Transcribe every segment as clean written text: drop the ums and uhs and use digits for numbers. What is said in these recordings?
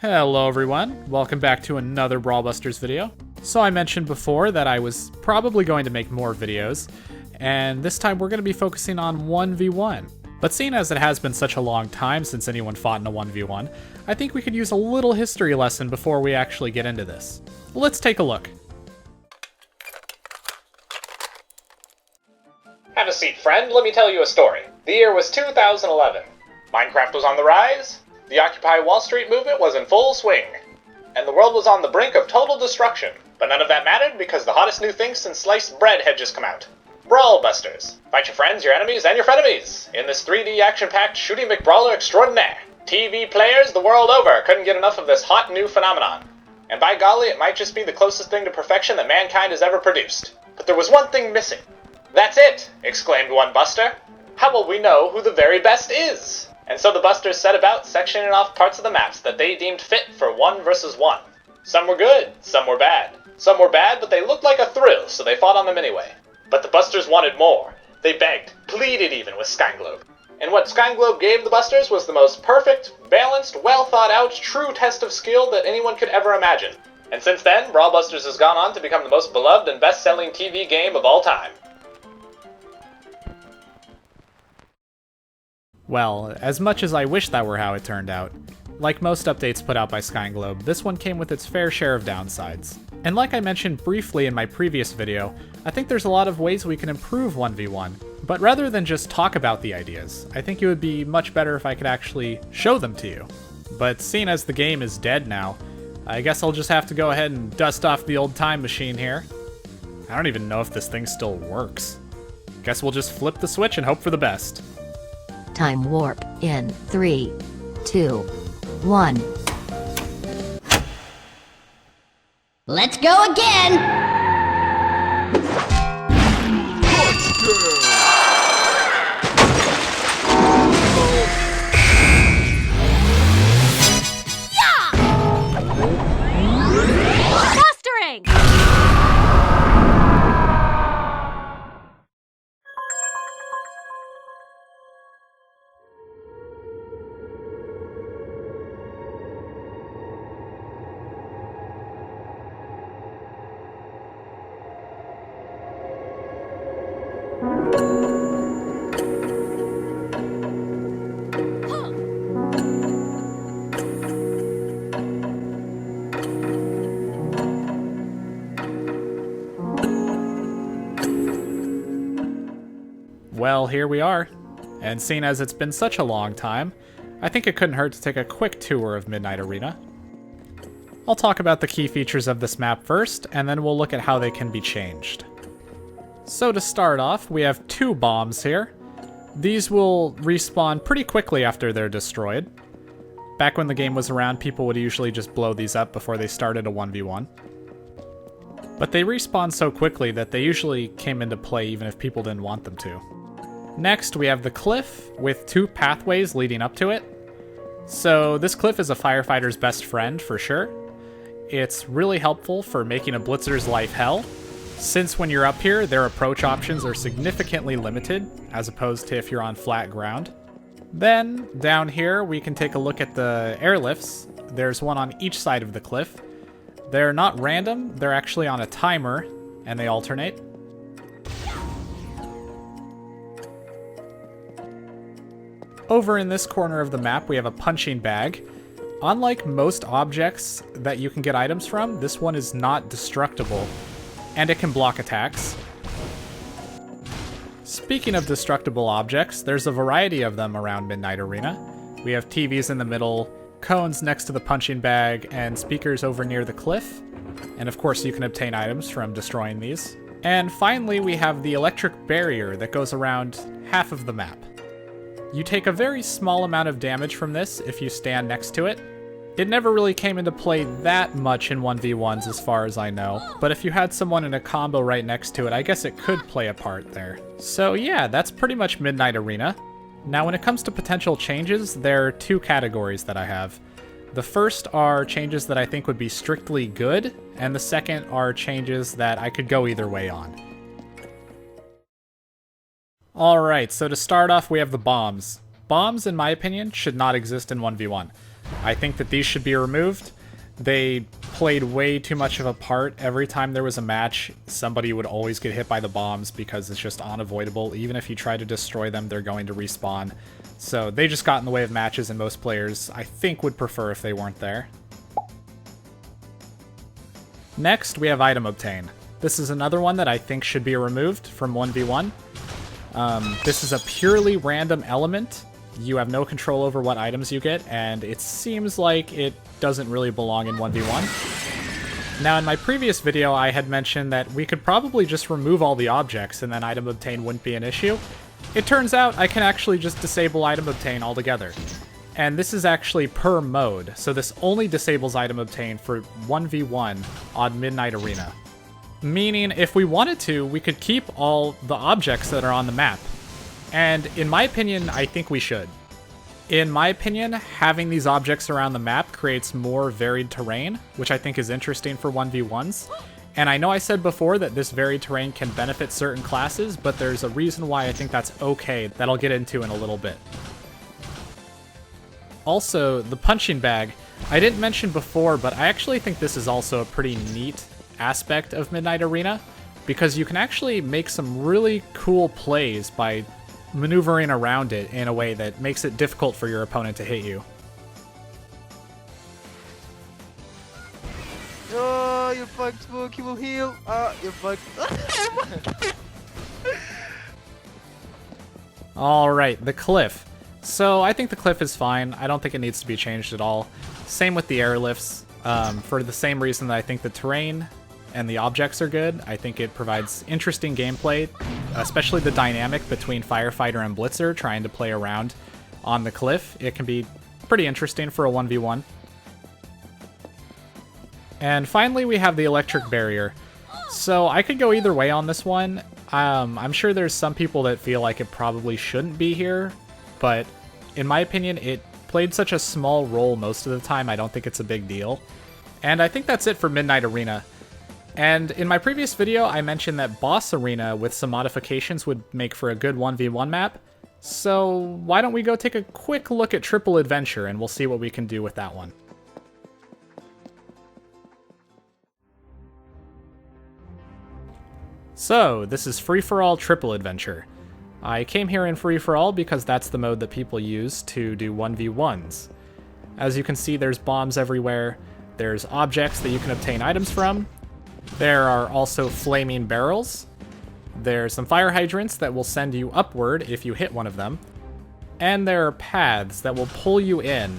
Hello everyone, welcome back to another Brawl Busters video. So I mentioned before that I was probably going to make more videos, and this time we're going to be focusing on 1v1. But seeing as it has been such a long time since anyone fought in a 1v1, I think we could use a little history lesson before we actually get into this. Let's take a look. Have a seat, friend. Let me tell you a story. The year was 2011. Minecraft was on the rise, the Occupy Wall Street movement was in full swing, and the world was on the brink of total destruction. But none of that mattered because the hottest new thing since sliced bread had just come out. Brawl Busters. Fight your friends, your enemies, and your frenemies in this 3D action-packed shooting McBrawler extraordinaire. TV players the world over couldn't get enough of this hot new phenomenon. And by golly, it might just be the closest thing to perfection that mankind has ever produced. But there was one thing missing. "That's it!" exclaimed one buster. "How will we know who the very best is?" And so the busters set about sectioning off parts of the maps that they deemed fit for 1 versus 1. Some were good, some were bad. Some were bad, but they looked like a thrill, so they fought on them anyway. But the busters wanted more. They begged, pleaded even with Skyglobe. And what Skyglobe gave the busters was the most perfect, balanced, well-thought-out, true test of skill that anyone could ever imagine. And since then, Brawl Busters has gone on to become the most beloved and best-selling TV game of all time. Well, as much as I wish that were how it turned out, like most updates put out by Skyglobe, this one came with its fair share of downsides. And like I mentioned briefly in my previous video, I think there's a lot of ways we can improve 1v1, but rather than just talk about the ideas, I think it would be much better if I could actually show them to you. But seeing as the game is dead now, I guess I'll just have to go ahead and dust off the old time machine here. I don't even know if this thing still works. Guess we'll just flip the switch and hope for the best. Time warp in 3, 2, 1. Let's go again! Mastering! Well, here we are. And seeing as it's been such a long time, I think it couldn't hurt to take a quick tour of Midnight Arena. I'll talk about the key features of this map first, and then we'll look at how they can be changed. So to start off, we have 2 bombs here. These will respawn pretty quickly after they're destroyed. Back when the game was around, people would usually just blow these up before they started a 1v1. But they respawn so quickly that they usually came into play even if people didn't want them to. Next, we have the cliff, with 2 pathways leading up to it. So this cliff is a firefighter's best friend, for sure. It's really helpful for making a blitzer's life hell, since when you're up here, their approach options are significantly limited, as opposed to if you're on flat ground. Then, down here, we can take a look at the airlifts. There's one on each side of the cliff. They're not random, they're actually on a timer, and they alternate. Over in this corner of the map, we have a punching bag. Unlike most objects that you can get items from, this one is not destructible, and it can block attacks. Speaking of destructible objects, there's a variety of them around Midnight Arena. We have TVs in the middle, cones next to the punching bag, and speakers over near the cliff. And of course you can obtain items from destroying these. And finally we have the electric barrier that goes around half of the map. You take a very small amount of damage from this if you stand next to it. It never really came into play that much in 1v1s as far as I know, but if you had someone in a combo right next to it, I guess it could play a part there. So yeah, that's pretty much Midnight Arena. Now when it comes to potential changes, there are 2 categories that I have. The first are changes that I think would be strictly good, and the second are changes that I could go either way on. Alright, so to start off we have the bombs. Bombs, in my opinion, should not exist in 1v1. I think that these should be removed. They played way too much of a part. Every time there was a match, somebody would always get hit by the bombs because it's just unavoidable. Even if you try to destroy them, they're going to respawn. So they just got in the way of matches, and most players, I think, would prefer if they weren't there. Next, we have Item Obtain. This is another one that I think should be removed from 1v1. This is a purely random element. You have no control over what items you get, and it seems like it doesn't really belong in 1v1. Now, in my previous video, I had mentioned that we could probably just remove all the objects and then Item Obtain wouldn't be an issue. It turns out I can actually just disable Item Obtain altogether. And this is actually per mode, so this only disables Item Obtain for 1v1 on Midnight Arena. Meaning, if we wanted to, we could keep all the objects that are on the map. And in my opinion, I think we should. In my opinion, having these objects around the map creates more varied terrain, which I think is interesting for 1v1s. And I know I said before that this varied terrain can benefit certain classes, but there's a reason why I think that's okay that I'll get into in a little bit. Also, the punching bag, I didn't mention before, but I actually think this is also a pretty neat aspect of Midnight Arena, because you can actually make some really cool plays by maneuvering around it in a way that makes it difficult for your opponent to hit you. Oh, you're fucked, Smoke, he will heal. You're fucked. Alright, the cliff. So I think the cliff is fine. I don't think it needs to be changed at all. Same with the airlifts. For the same reason that I think the terrain and the objects are good. I think it provides interesting gameplay, especially the dynamic between Firefighter and Blitzer trying to play around on the cliff. It can be pretty interesting for a 1v1. And finally, we have the electric barrier. So I could go either way on this one. I'm sure there's some people that feel like it probably shouldn't be here, but in my opinion, it played such a small role most of the time, I don't think it's a big deal. And I think that's it for Midnight Arena. And in my previous video, I mentioned that Boss Arena with some modifications would make for a good 1v1 map. So why don't we go take a quick look at Triple Adventure and we'll see what we can do with that one. So, this is Free-for-All Triple Adventure. I came here in Free-for-All because that's the mode that people use to do 1v1s. As you can see, there's bombs everywhere, there's objects that you can obtain items from, there are also flaming barrels, there's some fire hydrants that will send you upward if you hit one of them, and there are paths that will pull you in,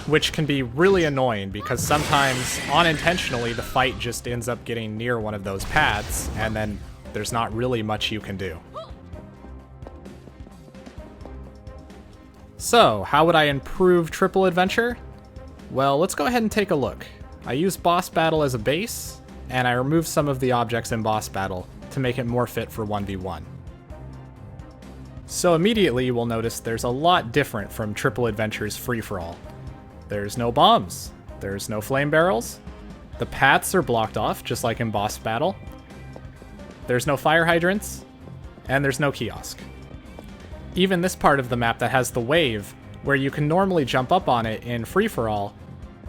which can be really annoying because sometimes, unintentionally, the fight just ends up getting near one of those paths, and then there's not really much you can do. So, how would I improve Triple Adventure? Well, let's go ahead and take a look. I use Boss Battle as a base, and I remove some of the objects in Boss Battle to make it more fit for 1v1. So immediately you will notice there's a lot different from Triple Adventure's free-for-all. There's no bombs, there's no flame barrels, the paths are blocked off just like in Boss Battle, there's no fire hydrants, and there's no kiosk. Even this part of the map that has the wave, where you can normally jump up on it in free-for-all,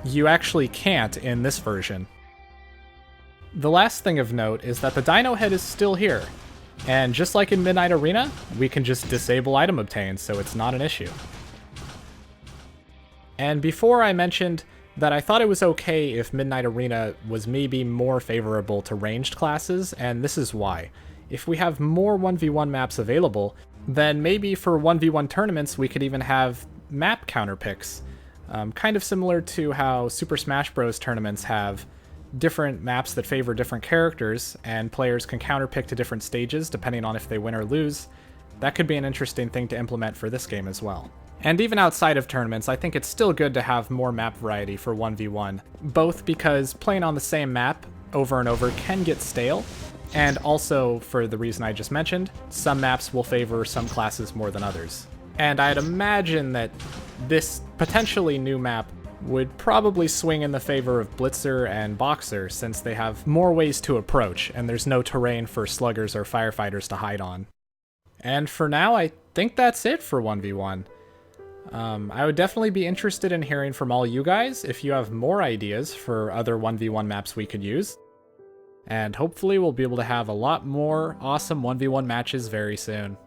you actually can't in this version. The last thing of note is that the Dino Head is still here, and just like in Midnight Arena, we can just disable Item Obtain, so it's not an issue. And before I mentioned that I thought it was okay if Midnight Arena was maybe more favorable to ranged classes, and this is why. If we have more 1v1 maps available, then maybe for 1v1 tournaments we could even have map counterpicks. Kind of similar to how Super Smash Bros. Tournaments have different maps that favor different characters, and players can counterpick to different stages depending on if they win or lose. That could be an interesting thing to implement for this game as well. And even outside of tournaments, I think it's still good to have more map variety for 1v1, both because playing on the same map over and over can get stale, and also for the reason I just mentioned, some maps will favor some classes more than others. And I'd imagine that this potentially new map would probably swing in the favor of Blitzer and Boxer, since they have more ways to approach, and there's no terrain for sluggers or firefighters to hide on. And for now, I think that's it for 1v1. I would definitely be interested in hearing from all you guys if you have more ideas for other 1v1 maps we could use. And hopefully we'll be able to have a lot more awesome 1v1 matches very soon.